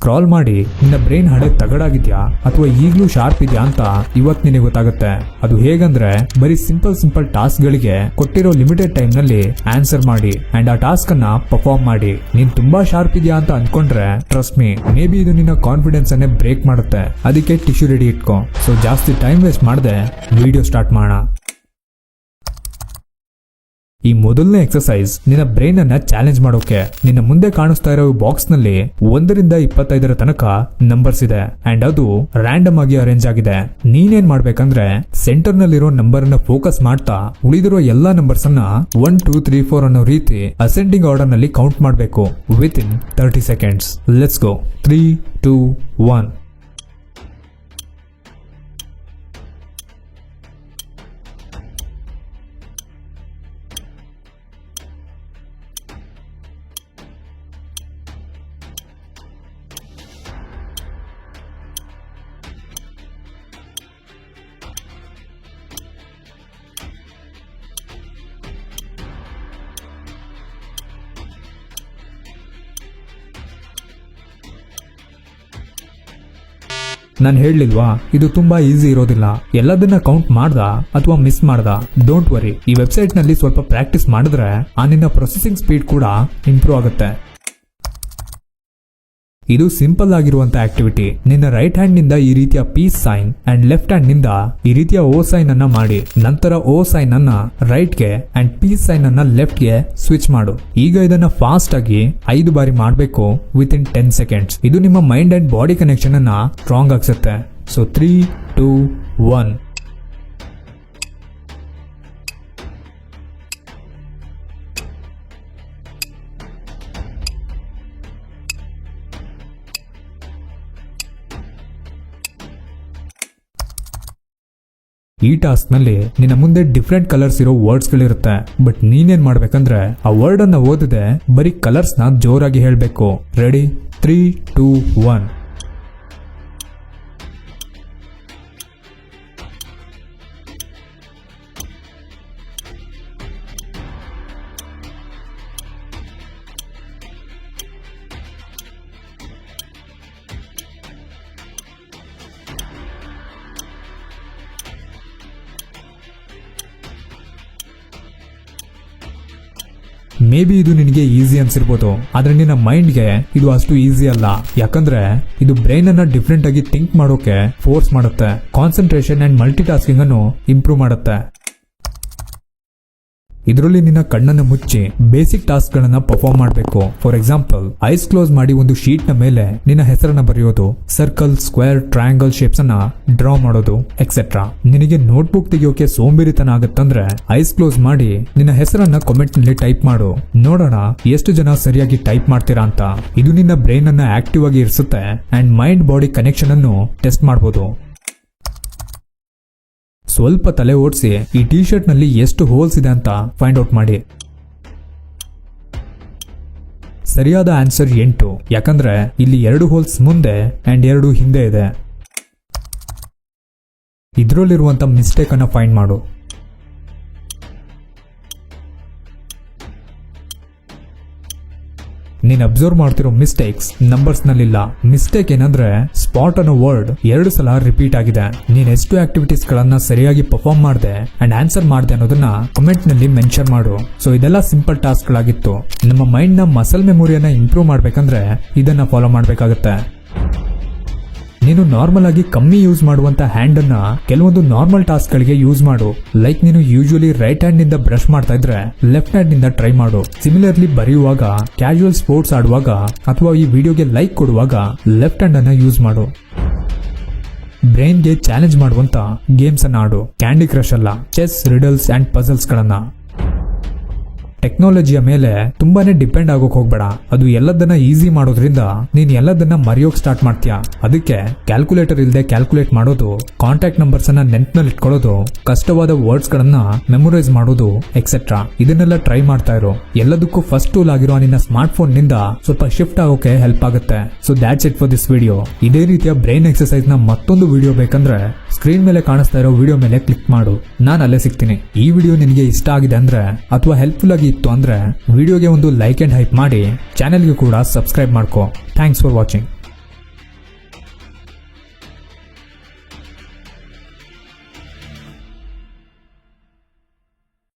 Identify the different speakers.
Speaker 1: Scroll ಮಾಡಿ ನಿನ್ನ brain ಹಳೆ ತಗಡಾಗಿದ್ಯಾ ಅಥವಾ ಈಗಲೂ ಶಾರ್ಪ್ ಇದೆಯಾ ಅಂತ ಇವತ್ತು ನಿನಗೆ ಗೊತ್ತಾಗುತ್ತೆ. ಅದು ಹೇಗಂದ್ರೆ ಬರೀ ಸಿಂಪಲ್ ಟಾಸ್ಕ್ ಗಳಿಗೆ ಕೊಟ್ಟಿರೋ ಲಿಮಿಟೆಡ್ ಟೈಮ್ ನಲ್ಲಿ ಆನ್ಸರ್ ಮಾಡಿ ಅಂಡ್ ಆ ಟಾಸ್ಕ್ ಅನ್ನ ಪರ್ಫಾರ್ಮ್ ಮಾಡಿ. ನೀನ್ ತುಂಬಾ ಶಾರ್ಪ್ ಇದೆಯಾ ಅಂತ ಅನ್ಕೊಂಡ್ರೆ ಟ್ರಸ್ಟ್ ಮೀ, ಮೇ ಬಿ ಇದು ನಿನ್ನ ಕಾನ್ಫಿಡೆನ್ಸ್ ಅನ್ನೇ ಬ್ರೇಕ್ ಮಾಡುತ್ತೆ. ಅದಕ್ಕೆ ಟಿಶ್ಯೂ ರೆಡಿ ಇಟ್ಕೋ. ಸೊ ಜಾಸ್ತಿ ಟೈಮ್ ವೇಸ್ಟ್ ಮಾಡದೆ ವಿಡಿಯೋ ಸ್ಟಾರ್ಟ್ ಮಾಡೋಣ. ಈ ಮೊದಲನೇ ಎಕ್ಸರ್ಸೈಸ್ ನಿನ್ನ ಬ್ರೈನ್ ಅನ್ನ ಚಾಲೆಂಜ್ ಮಾಡೋಕೆ. ನಿನ್ನ ಮುಂದೆ ಕಾಣಿಸ್ತಾ ಇರೋ ಬಾಕ್ಸ್ ನಲ್ಲಿ 1 ರಿಂದ 25 ತನಕ ನಂಬರ್ಸ್ ಇದೆ ಅಂಡ್ ಅದು ರ್ಯಾಂಡಮ್ ಆಗಿ ಅರೇಂಜ್ ಆಗಿದೆ. ನೀನೇನ್ ಮಾಡ್ಬೇಕಂದ್ರೆ ಸೆಂಟರ್ ನಲ್ಲಿರೋ ನಂಬರ್ ಅನ್ನ ಫೋಕಸ್ ಮಾಡ್ತಾ ಉಳಿದಿರೋ ಎಲ್ಲಾ ನಂಬರ್ಸ್ ಅನ್ನ 1 2 3 4 ಅನ್ನೋ ರೀತಿ ಅಸೆಂಡಿಂಗ್ ಆರ್ಡರ್ ನಲ್ಲಿ ಕೌಂಟ್ ಮಾಡಬೇಕು with in 30 seconds. Let's go. 3 2 1. ನಾನು ಹೇಳಲಿಲ್ವಾ ಇದು ತುಂಬಾ ಈಸಿ ಇರೋದಿಲ್ಲ. ಎಲ್ಲದನ್ನ ಕೌಂಟ್ ಮಾಡ್ದ ಅಥವಾ ಮಿಸ್ ಮಾಡ್ದ ಡೋಂಟ್ ವರಿ. ಈ ವೆಬ್ಸೈಟ್ ನಲ್ಲಿ ಸ್ವಲ್ಪ ಪ್ರಾಕ್ಟೀಸ್ ಮಾಡಿದ್ರೆ ಆ ನಿನ್ನ ಪ್ರೊಸೆಸಿಂಗ್ ಸ್ಪೀಡ್ ಕೂಡ ಇಂಪ್ರೂವ್ ಆಗುತ್ತೆ. ಇದು ಸಿಂಪಲ್ ಆಗಿರುವಂತ ಆಕ್ಟಿವಿಟಿ. ನಿನ್ನ ರೈಟ್ ಹ್ಯಾಂಡ್ ನಿಂದ ಈ ರೀತಿಯ peace sign and left hand ನಿಂದ ಈ ರೀತಿಯ ಓ ಸೈನ್ ಅನ್ನ ಮಾಡಿ, ನಂತರ ಓ ಸೈನ್ ಅನ್ನ ರೈಟ್ ಗೆ ಅಂಡ್ ಪೀಸ್ ಸೈನ್ ಅನ್ನ ಲೆಫ್ಟ್ ಗೆ ಸ್ವಿಚ್ ಮಾಡು. ಈಗ ಇದನ್ನ ಫಾಸ್ಟ್ ಆಗಿ 5 ಬಾರಿ ಮಾಡಬೇಕು ವಿತ್ ಇನ್ 10 ಸೆಕೆಂಡ್ಸ್. ಇದು ನಿಮ್ಮ ಮೈಂಡ್ ಅಂಡ್ ಬಾಡಿ ಕನೆಕ್ಷನ್ ಅನ್ನ ಸ್ಟ್ರಾಂಗ್ ಆಗಿಸುತ್ತೆ. ಸೊ 3 2 1. ಈ ಟಾಸ್ಕ್ ನಲ್ಲಿ ನಿನ್ನ ಮುಂದೆ ಡಿಫ್ರೆಂಟ್ ಕಲರ್ಸ್ ಇರೋ ವರ್ಡ್ಸ್ ಗಳಿರುತ್ತೆ. ಬಟ್ ನೀನೇನ್ ಮಾಡ್ಬೇಕಂದ್ರೆ ಆ ವರ್ಡ್ ಅನ್ನ ಓದದೆ ಬರೀ ಕಲರ್ಸ್ ನ ಜೋರಾಗಿ ಹೇಳ್ಬೇಕು. ರೆಡಿ? 3 2 1. ಮೇ ಬಿ ಇದು ನಿನಗೆ ಈಸಿ ಅನ್ಸಿರ್ಬೋದು, ಆದ್ರೆ ನಿನ್ನ ಮೈಂಡ್ಗೆ ಇದು ಅಷ್ಟು ಈಸಿ ಅಲ್ಲ. ಯಾಕಂದ್ರೆ ಇದು ಬ್ರೈನ್ ಅನ್ನ ಡಿಫ್ರೆಂಟ್ ಆಗಿ ಥಿಂಕ್ ಮಾಡೋಕೆ ಫೋರ್ಸ್ ಮಾಡುತ್ತೆ. ಕಾನ್ಸಂಟ್ರೇಷನ್ ಅಂಡ್ ಮಲ್ಟಿ ಟಾಸ್ಕಿಂಗ್ ಅನ್ನು ಇಂಪ್ರೂವ್ ಮಾಡುತ್ತೆ. ಇದರಲ್ಲಿ ನಿನ್ನ ಕಣ್ಣನ್ನು ಮುಚ್ಚಿ ಬೇಸಿಕ್ ಟಾಸ್ಕ್ ಗಳನ್ನ ಪರ್ಫಾರ್ಮ್ ಮಾಡಬೇಕು. ಫಾರ್ ಎಕ್ಸಾಂಪಲ್, ಐಸ್ ಕ್ಲೋಸ್ ಮಾಡಿ ಒಂದು ಶೀಟ್ ನ ಮೇಲೆ ನಿನ್ನ ಹೆಸರನ್ನ ಬರೆಯೋದು, ಸರ್ಕಲ್, ಸ್ಕ್ವೇರ್, ಟ್ರಯಾಂಗಲ್ ಶೇಪ್ಸ್ ಅನ್ನ ಡ್ರಾ ಮಾಡೋದು ಎಕ್ಸೆಟ್ರಾ. ನಿನಗೆ ನೋಟ್ಬುಕ್ ತೆಗಿಯೋಕೆ ಸೋಂಬೇರಿತನ ಆಗುತ್ತಂದ್ರೆ ಐಸ್ ಕ್ಲೋಸ್ ಮಾಡಿ ನಿನ್ನ ಹೆಸರನ್ನ ಕಾಮೆಂಟ್ ನಲ್ಲಿ ಟೈಪ್ ಮಾಡು. ನೋಡೋಣ ಎಷ್ಟು ಜನ ಸರಿಯಾಗಿ ಟೈಪ್ ಮಾಡ್ತೀರಾ ಅಂತ. ಇದು ನಿನ್ನ ಬ್ರೈನ್ ಅನ್ನ ಆಕ್ಟಿವ್ ಆಗಿ ಇರಿಸುತ್ತೆ ಅಂಡ್ ಮೈಂಡ್ ಬಾಡಿ ಕನೆಕ್ಷನ್ ಅನ್ನು ಟೆಸ್ಟ್ ಮಾಡಬಹುದು. ಸ್ವಲ್ಪ ತಲೆ ಓಡಿಸಿ ಈ ಟಿ ಶರ್ಟ್ ನಲ್ಲಿ ಎಷ್ಟು ಹೋಲ್ಸ್ ಇದೆ ಅಂತ ಫೈಂಡ್ ಔಟ್ ಮಾಡಿ. ಸರಿಯಾದ ಆನ್ಸರ್ 8. ಯಾಕಂದ್ರೆ ಇಲ್ಲಿ 2 ಹೋಲ್ಸ್ ಮುಂದೆ ಅಂಡ್ 2 ಹಿಂದೆ ಇದೆ. ಇದರಲ್ಲಿರುವಂತ ಮಿಸ್ಟೇಕ್ ಅನ್ನ ಫೈಂಡ್ ಮಾಡು. ನೀನ್ ಅಬ್ಸರ್ವ್ ಮಾಡ್ತಿರೋ ಮಿಸ್ಟೇಕ್ಸ್ ನಂಬರ್ಸ್ ನಲ್ಲಿಲ್ಲ. ಮಿಸ್ಟೇಕ್ ಏನಂದ್ರೆ ಸ್ಪಾಟ್ ಅನ್ನೋ ವರ್ಡ್ 2 ಸಲ ರಿಪೀಟ್ ಆಗಿದೆ. ನೀನ್ ಎಷ್ಟು ಆಕ್ಟಿವಿಟೀಸ್ ಗಳನ್ನ ಸರಿಯಾಗಿ ಪರ್ಫಾರ್ಮ್ ಮಾಡಿದೆ ಅಂಡ್ ಆನ್ಸರ್ ಮಾಡಿದೆ ಅನ್ನೋದನ್ನ ಕಮೆಂಟ್ ನಲ್ಲಿ ಮೆನ್ಷನ್ ಮಾಡು. ಸೊ ಇದೆಲ್ಲ ಸಿಂಪಲ್ ಟಾಸ್ಕ್ ಗಳಾಗಿತ್ತು. ನಮ್ಮ ಮೈಂಡ್ ನ ಮಸಲ್ ಮೆಮೊರಿಯನ್ನ ಇಂಪ್ರೂವ್ ಮಾಡ್ಬೇಕಂದ್ರೆ ಇದನ್ನ ಫಾಲೋ ಮಾಡ್ಬೇಕಾಗತ್ತೆ. ನೀನು ನಾರ್ಮಲ್ ಆಗಿ ಕಮ್ಮಿ ಯೂಸ್ ಮಾಡುವಂತ ಹ್ಯಾಂಡ್ ಅನ್ನ ಕೆಲವೊಂದು ನಾರ್ಮಲ್ ಟಾಸ್ಕ್ ಗಳಿಗೆ ಯೂಸ್ ಮಾಡು. ಲೈಕ್ ನೀನು ಯೂಶುವಲಿ ರೈಟ್ ಹ್ಯಾಂಡ್ ನಿಂದ ಬ್ರಷ್ ಮಾಡ್ತಾ ಇದ್ರೆ ಲೆಫ್ಟ್ ಹ್ಯಾಂಡ್ ನಿಂದ ಟ್ರೈ ಮಾಡು. ಸಿಮಿಲರ್ಲಿ ಬರೆಯುವಾಗ, ಕ್ಯಾಶುವಲ್ ಸ್ಪೋರ್ಟ್ಸ್ ಆಡುವಾಗ ಅಥವಾ ಈ ವಿಡಿಯೋಗೆ ಲೈಕ್ ಕೊಡುವಾಗ ಲೆಫ್ಟ್ ಹ್ಯಾಂಡ್ ಅನ್ನ ಯೂಸ್ ಮಾಡು. ಬ್ರೈನ್ಗೆ ಚಾಲೆಂಜ್ ಮಾಡುವಂತ ಗೇಮ್ಸ್ ಅನ್ನ ಆಡು. ಕ್ಯಾಂಡಿ ಕ್ರಶ್ ಅಲ್ಲ, ಚೆಸ್, ರಿಡಲ್ಸ್ ಅಂಡ್ ಪಜಲ್ಸ್ ಗಳನ್ನ. ಟೆಕ್ನಾಲಜಿಯ ಮೇಲೆ ತುಂಬಾನೇ ಡಿಪೆಂಡ್ ಆಗೋಕ್ ಹೋಗ್ಬೇಡ. ಅದು ಎಲ್ಲದನ್ನ ಈಸಿ ಮಾಡೋದ್ರಿಂದ ನೀನ್ ಎಲ್ಲದನ್ನ ಮರೆಯೋಕ್ ಸ್ಟಾರ್ಟ್ ಮಾಡ್ತೀಯ. ಅದಕ್ಕೆ ಕ್ಯಾಲ್ಕುಲೇಟರ್ ಇಲ್ಲದೆ ಕ್ಯಾಲ್ಕುಲೇಟ್ ಮಾಡೋದು, ಕಾಂಟ್ಯಾಕ್ಟ್ ನಂಬರ್ಸ್ ಅನ್ನ ನೆನ್ಪಿನಲ್ಲಿ ಇಟ್ಕೊಳ್ಳೋದು, ಕಷ್ಟವಾದ ವರ್ಡ್ಸ್ ಗಳನ್ನ ಮೆಮೊರೈಸ್ ಮಾಡೋದು ಎಕ್ಸೆಟ್ರಾ. ಇದನ್ನೆಲ್ಲ ಟ್ರೈ ಮಾಡ್ತಾ ಇರೋ. ಎಲ್ಲದಕ್ಕೂ ಫಸ್ಟ್ ಟೂಲ್ ಆಗಿರೋ ನಿನ್ನ ಸ್ಮಾರ್ಟ್ ಫೋನ್ ನಿಂದ ಸ್ವಲ್ಪ ಶಿಫ್ಟ್ ಆಗೋಕೆ ಹೆಲ್ಪ್ ಆಗುತ್ತೆ. So that's it for this video. ಇದೇ ರೀತಿಯ ಬ್ರೈನ್ ಎಕ್ಸರ್ಸೈಸ್ ನ ಮತ್ತೊಂದು ವಿಡಿಯೋ ಬೇಕಂದ್ರೆ ಸ್ಕ್ರೀನ್ ಮೇಲೆ ಕಾಣಿಸ್ತಾ ಇರೋ ವಿಡಿಯೋ ಮೇಲೆ ಕ್ಲಿಕ್ ಮಾಡು. ನಾನು ಅಲ್ಲೇ ಸಿಗ್ತೀನಿ. ಈ ವಿಡಿಯೋ ನಿನಗೆ ಇಷ್ಟ ಆಗಿದೆ ಅಂದ್ರೆ ಅಥವಾ ಹೆಲ್ಪ್ಫುಲ್ ಆಗಿ ಇತ್ತು ಅಂದ್ರೆ ವಿಡಿಯೋಗೆ ಒಂದು ಲೈಕ್ ಅಂಡ್ ಹೈಪ್ ಮಾಡಿ, ಚಾನೆಲ್ಗೆ ಕೂಡ ಸಬ್ಸ್ಕ್ರೈಬ್ ಮಾಡ್ಕೋ. Thanks for watching.